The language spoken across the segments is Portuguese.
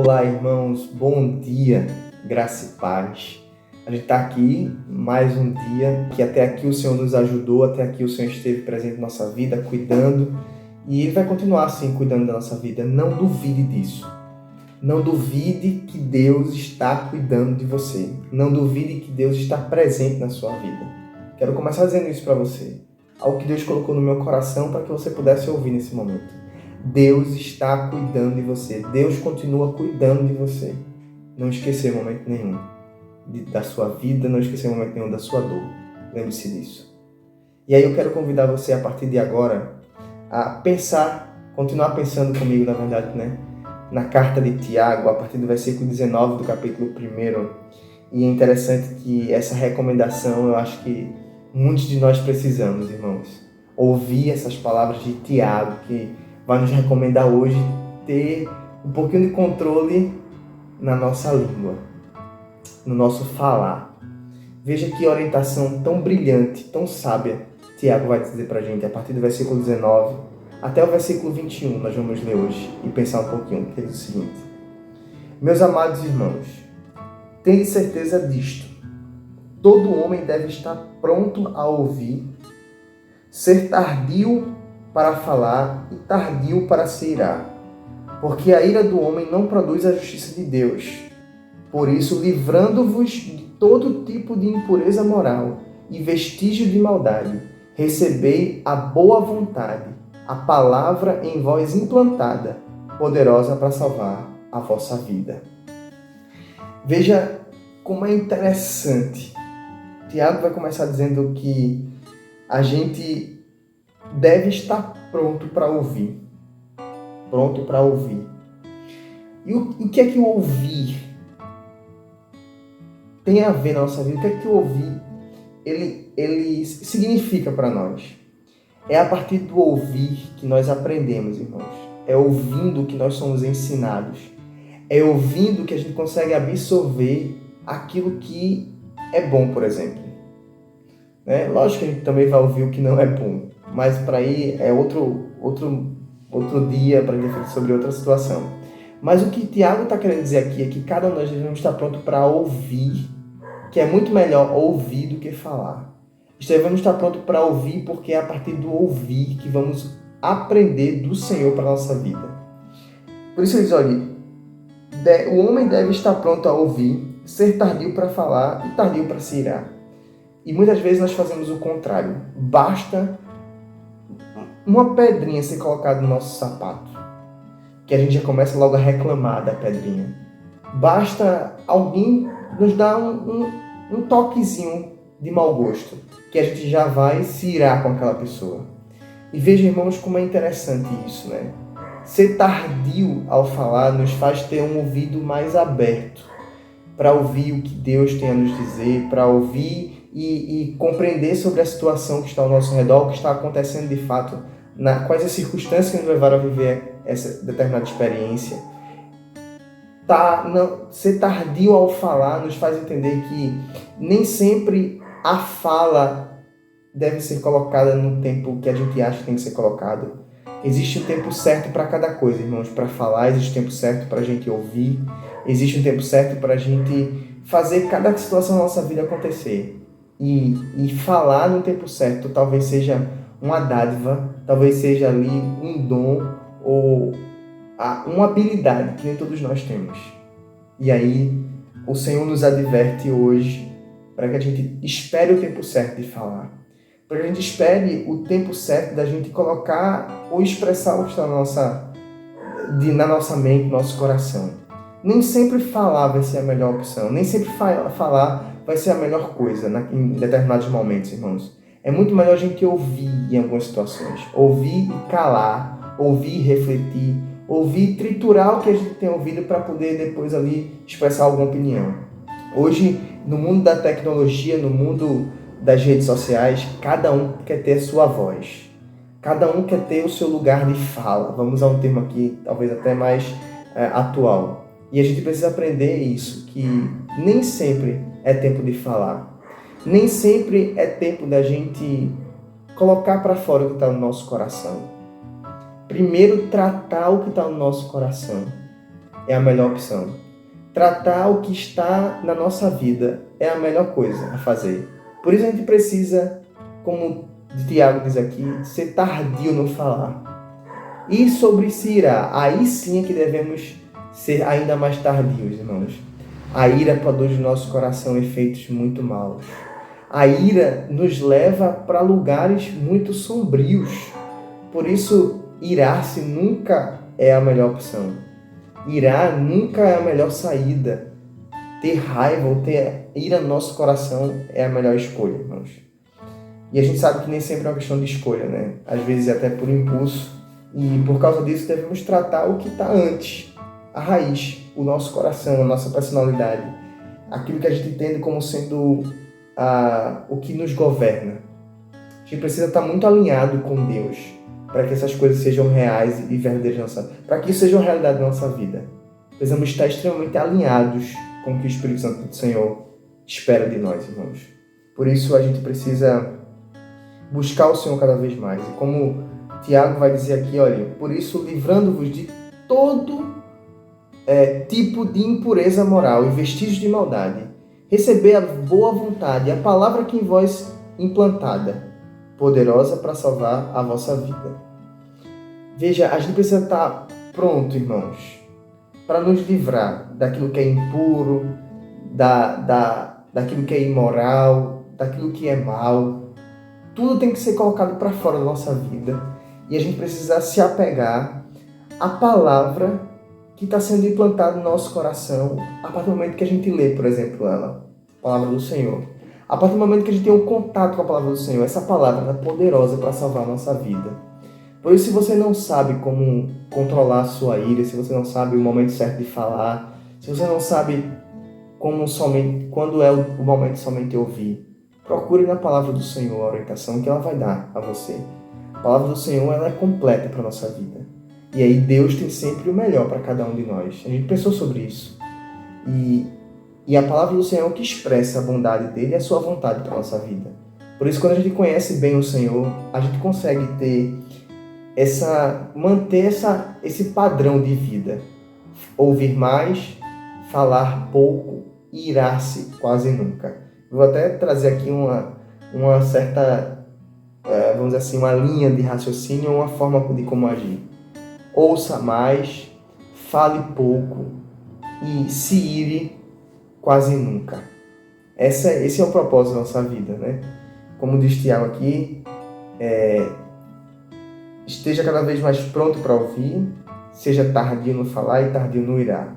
Olá, irmãos, bom dia, graça e paz. A gente está aqui mais um dia que até aqui o Senhor nos ajudou, até aqui o Senhor esteve presente na nossa vida, cuidando, e Ele vai continuar assim cuidando da nossa vida. Não duvide disso. Não duvide que Deus está cuidando de você. Não duvide que Deus está presente na sua vida. Quero começar dizendo isso para você. Algo que Deus colocou no meu coração para que você pudesse ouvir nesse momento. Deus está cuidando de você. Deus continua cuidando de você. Não esquecer em momento nenhum da sua vida, não esquecer em momento nenhum da sua dor. Lembre-se disso. E aí eu quero convidar você a partir de agora a pensar, continuar pensando comigo, na verdade, na carta de Tiago, a partir do versículo 19 do capítulo 1. E é interessante que essa recomendação, eu acho que muitos de nós precisamos, irmãos, ouvir essas palavras de Tiago, que vai nos recomendar hoje ter um pouquinho de controle na nossa língua, no nosso falar. Veja que orientação tão brilhante, tão sábia, Tiago vai dizer pra gente, a partir do versículo 19 até o versículo 21, nós vamos ler hoje e pensar um pouquinho, que diz o seguinte: Meus amados irmãos, tende certeza disto, todo homem deve estar pronto a ouvir, ser tardio para falar e tardio para se irar, porque a ira do homem não produz a justiça de Deus. Por isso, livrando-vos de todo tipo de impureza moral e vestígio de maldade, recebei a boa vontade, a palavra em vós implantada, poderosa para salvar a vossa vida. Veja como é interessante. Tiago vai começar dizendo que a gente deve estar pronto para ouvir. Pronto para ouvir. E o que é que o ouvir tem a ver na nossa vida? O que é que o ouvir ele significa para nós? É a partir do ouvir que nós aprendemos, irmãos. É ouvindo que nós somos ensinados. É ouvindo que a gente consegue absorver aquilo que é bom, por exemplo. Lógico que a gente também vai ouvir o que não é bom, mas para aí é outro dia para refletir sobre outra situação. Mas o que Tiago está querendo dizer aqui é que cada um de nós devemos estar pronto para ouvir, que é muito melhor ouvir do que falar. Devemos estar pronto para ouvir, porque é a partir do ouvir que vamos aprender do Senhor para a nossa vida. Por isso ele diz, olha, o homem deve estar pronto a ouvir, ser tardio para falar e tardio para se irar. E muitas vezes nós fazemos o contrário. Basta uma pedrinha ser colocada no nosso sapato, que a gente já começa logo a reclamar da pedrinha. Basta alguém nos dar um toquezinho de mau gosto, que a gente já vai se irar com aquela pessoa. E veja, irmãos, como é interessante isso, Ser tardio ao falar nos faz ter um ouvido mais aberto para ouvir o que Deus tem a nos dizer, para ouvir e compreender sobre a situação que está ao nosso redor, o que está acontecendo de fato, quais as circunstâncias que nos levaram a viver essa determinada experiência. Ser tardio ao falar nos faz entender que nem sempre a fala deve ser colocada no tempo que a gente acha que tem que ser colocado. Existe um tempo certo para cada coisa, irmãos, para falar, existe um tempo certo para a gente ouvir, existe um tempo certo para a gente fazer cada situação da nossa vida acontecer. E falar no tempo certo talvez seja uma dádiva, talvez seja ali um dom ou uma habilidade que nem todos nós temos. E aí o Senhor nos adverte hoje para que a gente espere o tempo certo de falar, para que a gente espere o tempo certo da gente colocar ou expressar o que está na nossa mente, no nosso coração. Nem sempre falar vai ser a melhor opção, nem sempre falar vai ser a melhor coisa em determinados momentos, irmãos. É muito melhor a gente ouvir em algumas situações. Ouvir e calar, ouvir e refletir, ouvir e triturar o que a gente tem ouvido para poder depois ali expressar alguma opinião. Hoje, no mundo da tecnologia, no mundo das redes sociais, cada um quer ter a sua voz. Cada um quer ter o seu lugar de fala. Vamos usar um termo aqui, talvez até mais atual. E a gente precisa aprender isso, que nem sempre é tempo de falar. Nem sempre é tempo da gente colocar para fora o que está no nosso coração. Primeiro, tratar o que está no nosso coração. é a melhor opção. Tratar o que está na nossa vida é a melhor coisa a fazer. Por isso a gente precisa, como Tiago diz aqui, ser tardio no falar. E sobre se irar, aí sim é que devemos ser ainda mais tardios, irmãos. A ira produz no nosso coração efeitos muito maus. A ira nos leva para lugares muito sombrios. Por isso, irar-se nunca é a melhor opção. Irar nunca é a melhor saída. Ter raiva ou ter ira no nosso coração é a melhor escolha, irmãos. E a gente sabe que nem sempre é uma questão de escolha, né? Às vezes até por impulso. E por causa disso devemos tratar o que está antes. A raiz, o nosso coração, a nossa personalidade. Aquilo que a gente entende como sendo o que nos governa. A gente precisa estar muito alinhado com Deus para que essas coisas sejam reais e verdadeiras na nossa vida. Para que isso seja uma realidade na nossa vida. Precisamos estar extremamente alinhados com o que o Espírito Santo do Senhor espera de nós, irmãos. Por isso a gente precisa buscar o Senhor cada vez mais. E como Tiago vai dizer aqui, olha, por isso livrando-vos de todo tipo de impureza moral e vestígios de maldade, receber a boa vontade e a palavra que em vós implantada, poderosa para salvar a vossa vida. Veja, a gente precisa estar pronto, irmãos, para nos livrar daquilo que é impuro, daquilo que é imoral, daquilo que é mal. Tudo tem que ser colocado para fora da nossa vida e a gente precisa se apegar à palavra que está sendo implantada no nosso coração a partir do momento que a gente lê, por exemplo, ela, a palavra do Senhor. A partir do momento que a gente tem um contato com a palavra do Senhor, essa palavra é poderosa para salvar a nossa vida. Por isso, se você não sabe como controlar a sua ira, se você não sabe o momento certo de falar, se você não sabe quando é o momento somente de ouvir, procure na palavra do Senhor a orientação que ela vai dar a você. A palavra do Senhor ela é completa para a nossa vida. E aí Deus tem sempre o melhor para cada um de nós. A gente pensou sobre isso. E a palavra do Senhor é o que expressa a bondade dele e a sua vontade para a nossa vida. Por isso, quando a gente conhece bem o Senhor, a gente consegue manter esse padrão de vida. Ouvir mais, falar pouco e irar-se quase nunca. Vou até trazer aqui uma certa, vamos dizer assim, uma linha de raciocínio, uma forma de como agir. Ouça mais, fale pouco e se ire quase nunca. Esse é o propósito da nossa vida, né? Como diz Tiago aqui, esteja cada vez mais pronto para ouvir, seja tardio no falar e tardio no irar.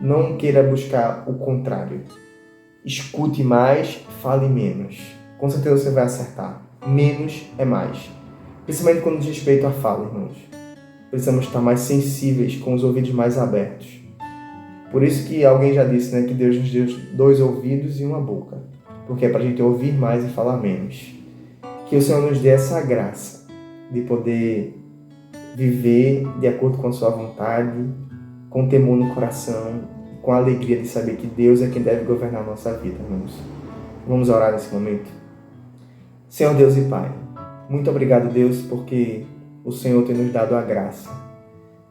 Não queira buscar o contrário. Escute mais, fale menos. Com certeza você vai acertar. Menos é mais. Principalmente quando diz respeito à fala, irmãos. Precisamos estar mais sensíveis, com os ouvidos mais abertos. Por isso que alguém já disse, né, que Deus nos deu 2 ouvidos e uma boca. Porque é para a gente ouvir mais e falar menos. Que o Senhor nos dê essa graça de poder viver de acordo com a sua vontade, com temor no coração, com a alegria de saber que Deus é quem deve governar a nossa vida, irmãos. Vamos orar nesse momento. Senhor Deus e Pai, muito obrigado, Deus, porque o Senhor tem nos dado a graça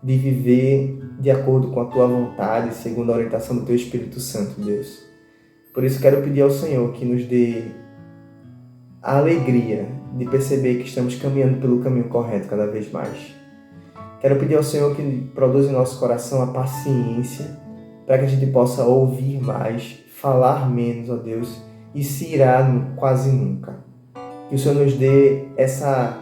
de viver de acordo com a Tua vontade, segundo a orientação do Teu Espírito Santo, Deus. Por isso quero pedir ao Senhor que nos dê a alegria de perceber que estamos caminhando pelo caminho correto cada vez mais. Quero pedir ao Senhor que produza em nosso coração a paciência para que a gente possa ouvir mais, falar menos, ó Deus, e se irar quase nunca. Que o Senhor nos dê essa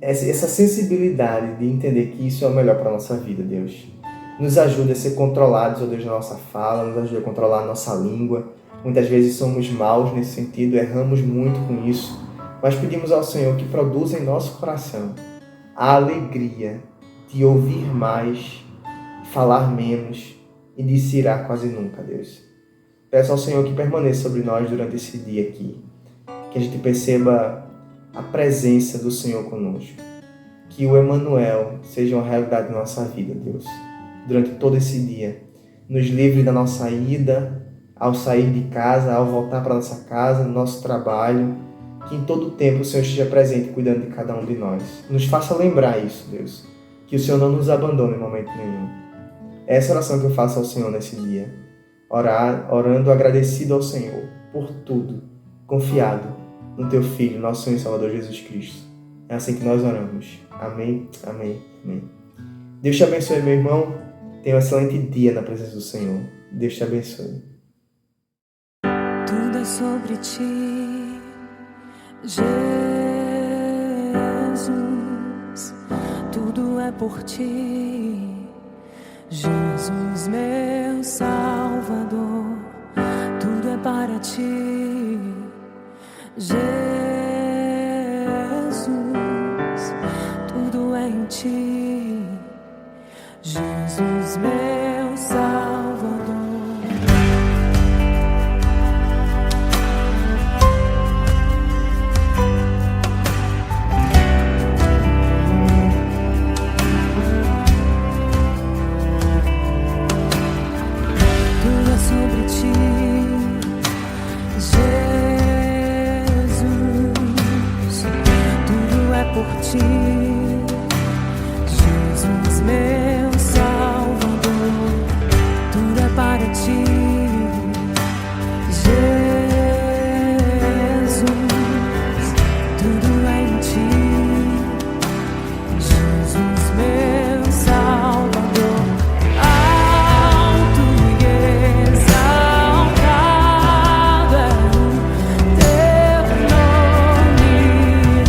sensibilidade de entender que isso é o melhor para a nossa vida, Deus. Nos ajude a ser controlados, ó Deus, na nossa fala, nos ajude a controlar a nossa língua. Muitas vezes somos maus nesse sentido, erramos muito com isso, mas pedimos ao Senhor que produza em nosso coração a alegria de ouvir mais, falar menos e de se irar quase nunca, Deus. Peço ao Senhor que permaneça sobre nós durante esse dia aqui, que a gente perceba a presença do Senhor conosco, que o Emanuel seja uma realidade na nossa vida, Deus, durante todo esse dia. Nos livre da nossa ida, ao sair de casa, ao voltar para nossa casa, no nosso trabalho, que em todo o tempo o Senhor esteja presente cuidando de cada um de nós. Nos faça lembrar isso, Deus, que o Senhor não nos abandona em momento nenhum. É essa oração que eu faço ao Senhor nesse dia. Orando agradecido ao Senhor por tudo, confiado no Teu Filho, nosso Senhor e Salvador Jesus Cristo. É assim que nós oramos. Amém, amém, amém. Deus te abençoe, meu irmão. Tenha um excelente dia na presença do Senhor. Deus te abençoe. Tudo é sobre ti, Jesus. Tudo é por ti, Jesus, meu Salvador. Tudo é para ti, Jesus. Tudo é em ti, Jesus, meu Salvador. Por ti, Jesus, meu Salvador, tudo é para ti, Jesus, tudo é em ti, Jesus, meu Salvador, alto e exaltado é o teu nome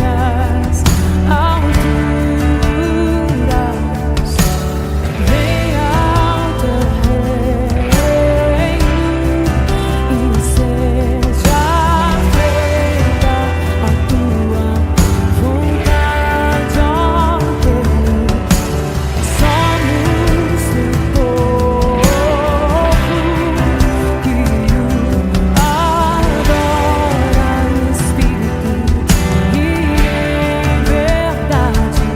nas alturas, venha ao teu reino e seja feita a tua vontade, ó Deus. Somos teu povo que o adora em espírito e em verdade.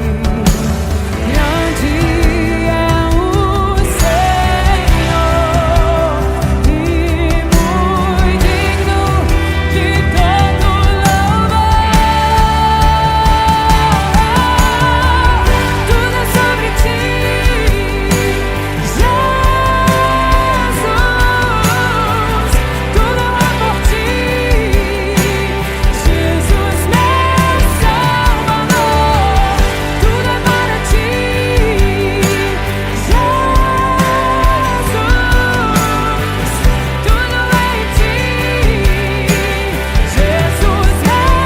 Grande é o Senhor e muito digno de todo louvor. Tudo é sobre ti, Jesus. Tudo é por ti, Jesus, meu Salvador. Tudo é para ti, Jesus. Tudo é em ti, Jesus, meu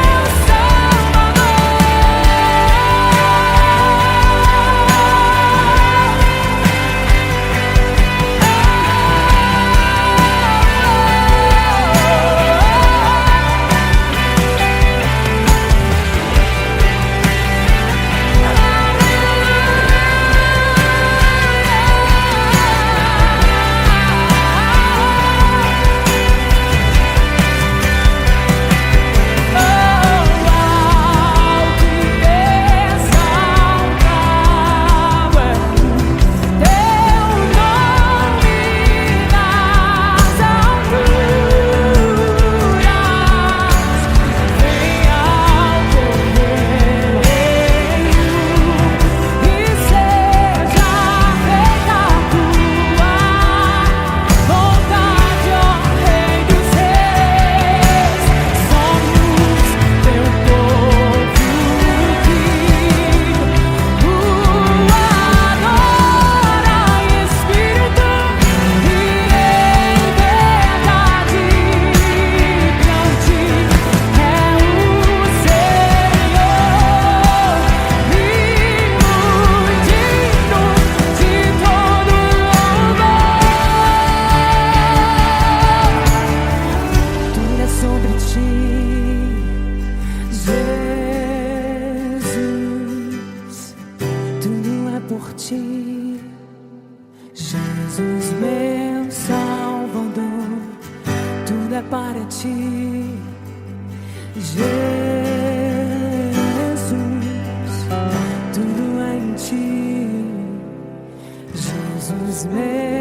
por ti, Jesus, meu Salvador. Tudo é para ti, Jesus. Tudo é em ti, Jesus, meu